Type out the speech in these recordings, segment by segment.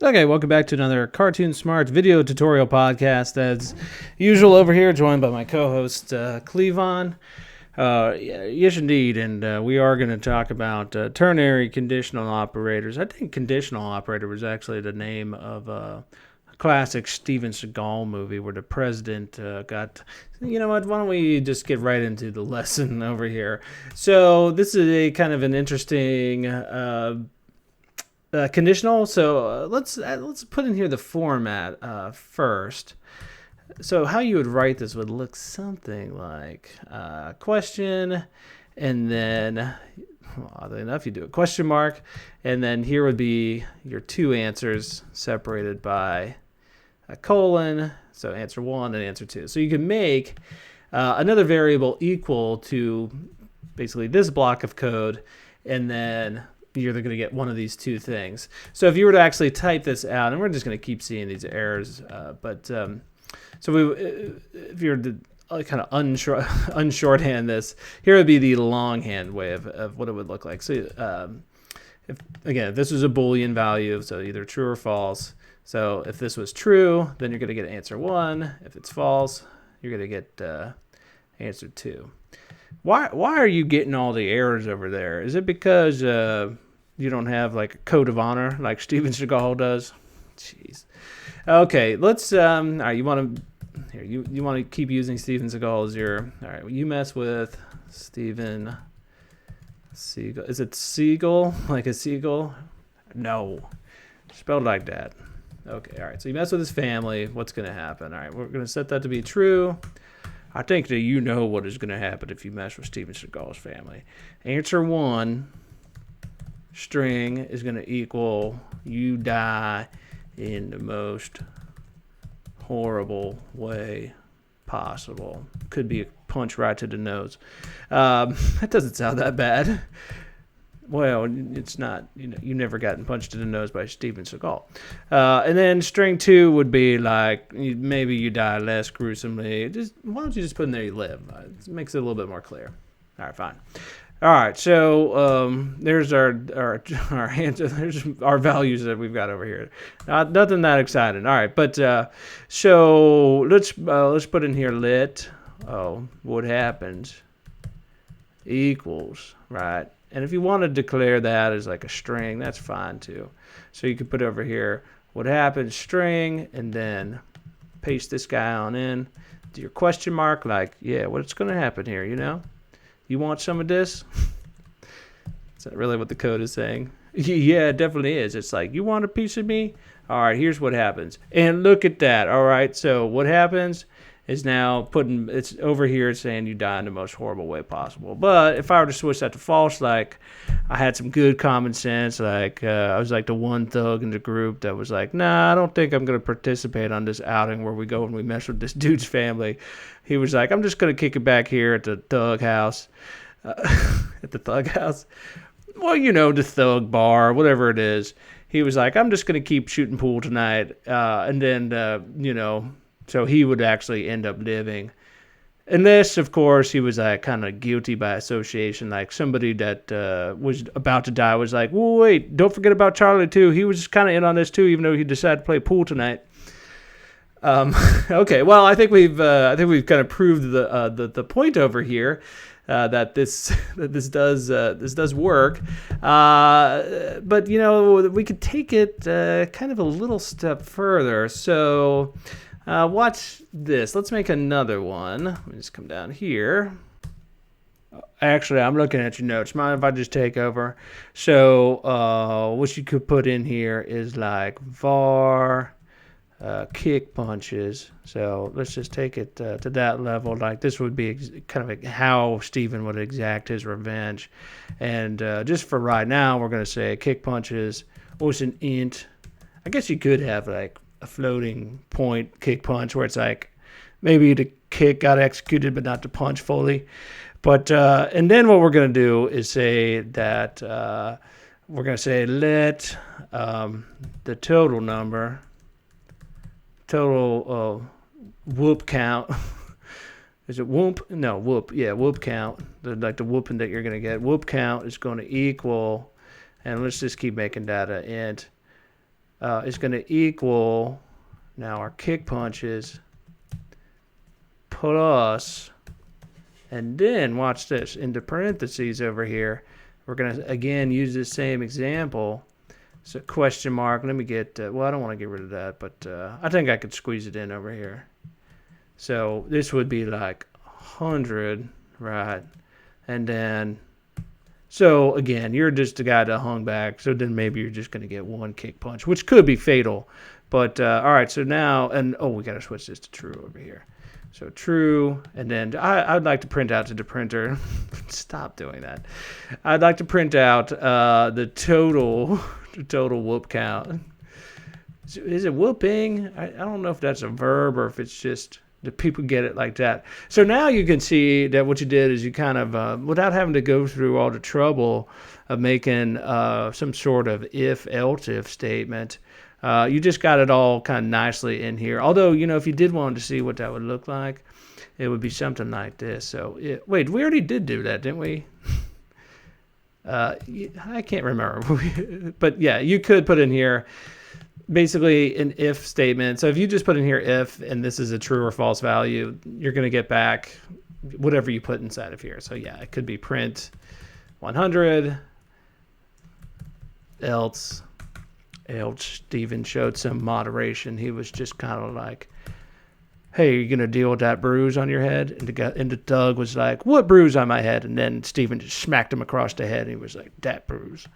Okay, welcome back to another CartoonSmart video tutorial podcast. As usual, over here, joined by my co-host Cleavon. Yes, indeed, and we are going to talk about ternary conditional operators. I think conditional operator was actually the name of a classic Steven Seagal movie where the president got. You know what? Why don't we just get right into the lesson over here? So this is a kind of an interesting. Conditional. So let's put in here the format first. So how you would write this would look something like question, and then oddly enough, you do a question mark, and then here would be your two answers separated by a colon. So answer one and answer two. So you can make another variable equal to basically this block of code, and then you're going to get one of these two things. So if you were to actually type this out, and we're just going to keep seeing these errors, if you were to kind of unshorthand this, here would be the longhand way of what it would look like. So if this was a Boolean value, so either true or false. So if this was true, then you're going to get answer one. If it's false, you're going to get answer two. Why are you getting all the errors over there? Is it because you don't have like a code of honor like Steven Seagal does? Jeez. Okay, let's. All right, you want to here. You want to keep using Steven Seagal as your. All right, well, you mess with Steven Seagal. Is it Seagal like a seagull? No, spelled like that. Okay, all right. So you mess with his family. What's going to happen? All right, we're going to set that to be true. I think that you know what is going to happen if you mess with Steven Seagal's family. Answer one string is going to equal you die in the most horrible way possible. Could be a punch right to the nose. That doesn't sound that bad. Well, it's not. You never gotten punched in the nose by Steven Seagal. And then string two would be like maybe you die less gruesomely. Why don't you just put in there you live? It makes it a little bit more clear. All right, fine. All right, so there's our answer. There's our values that we've got over here. Nothing that exciting. All right, but so let's put in here let what happens equals right. And if you want to declare that as like a string, that's fine too. So you could put over here what happens string and then paste this guy on in. Do your question mark like, yeah, what's going to happen here, you know? You want some of this? Is that really what the code is saying? Yeah, it definitely is. It's like, you want a piece of me? All right, here's what happens. And look at that. All right, so what happens is now it's over here saying you die in the most horrible way possible. But if I were to switch that to false, like I had some good common sense, like I was like the one thug in the group that was like, nah, I don't think I'm going to participate on this outing where we go and we mess with this dude's family. He was like, I'm just going to kick it back here at the thug house. At the thug house? Well, you know, the thug bar, whatever it is. He was like, I'm just going to keep shooting pool tonight. And then, you know, so he would actually end up living. Unless, of course, he was kind of guilty by association. Like somebody that was about to die was like, well, wait, don't forget about Charlie, too. He was kind of in on this, too, even though he decided to play pool tonight. Okay, well, I think we've kind of proved the point over here. That this does work, but you know we could take it kind of a little step further. So watch this. Let's make another one. Let me just come down here. Actually, I'm looking at your notes. Mind if I just take over? So what you could put in here is like var. Kick punches. So let's just take it to that level. Like this would be kind of how Steven would exact his revenge. And just for right now, we're going to say kick punches was an int. I guess you could have like a floating point kick punch where it's like maybe the kick got executed but not the punch fully. But and then what we're going to do is say that we're going to say let the total number whoop count. Is it whoop? No, whoop. Yeah, whoop count. Like the whooping that you're going to get. Whoop count is going to equal, and let's just keep making that an int. is going to equal, now our kick punches plus, and then watch this, into parentheses over here, we're going to again use the same example. So question mark, let me get, well, I don't want to get rid of that, but I think I could squeeze it in over here. So this would be like 100, right? And then, so again, you're just a guy that hung back, so then maybe you're just going to get one kick punch, which could be fatal. But all right, so now, and oh, we got to switch this to true over here. So true, and then I'd like to print out to the printer. Stop doing that. I'd like to print out the total whoop count. Is it whooping? I don't know if that's a verb or if it's just, do people get it like that? So now you can see that what you did is you kind of, without having to go through all the trouble of making some sort of if statement, you just got it all kind of nicely in here. Although, if you did want to see what that would look like, it would be something like this. So, wait, we already did do that, didn't we? I can't remember. But yeah, you could put in here basically an if statement. So if you just put in here if, and this is a true or false value, you're going to get back whatever you put inside of here. So yeah, it could be print 100, else Steven showed some moderation. He was just kind of like, hey, are you going to deal with that bruise on your head? And the Doug was like, what bruise on my head? And then Steven just smacked him across the head. And he was like, that bruise.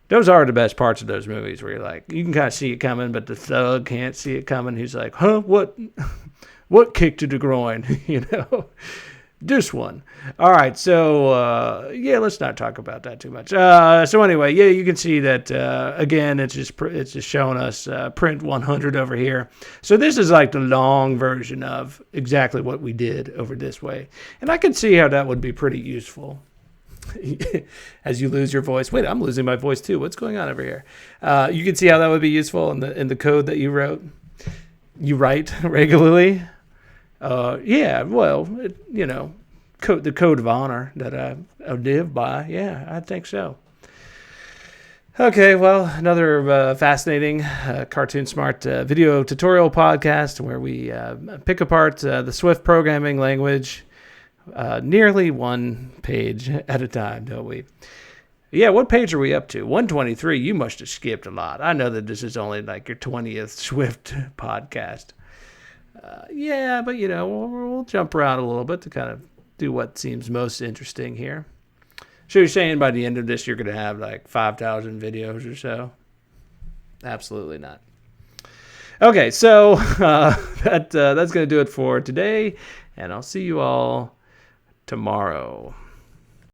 Those are the best parts of those movies where you're like, you can kind of see it coming, but the Thug can't see it coming. He's like, huh, what kick to the groin? This one. All right, so yeah, let's not talk about that too much. So anyway, yeah, you can see that again. It's just showing us print 100 over here. So this is like the long version of exactly what we did over this way, and I can see how that would be pretty useful. As you lose your voice. Wait, I'm losing my voice too. What's going on over here? You can see how that would be useful in the code that you wrote. You write regularly. Yeah, well, the code of honor that I live by. Yeah, I think so. Okay, well, another fascinating CartoonSmart video tutorial podcast where we pick apart the Swift programming language nearly one page at a time, don't we? Yeah, what page are we up to? 123. You must have skipped a lot. I know that this is only like your 20th Swift podcast. Yeah, but we'll jump around a little bit to kind of do what seems most interesting here. So you're saying by the end of this, you're going to have like 5,000 videos or so? Absolutely not. Okay, so that's going to do it for today, and I'll see you all tomorrow.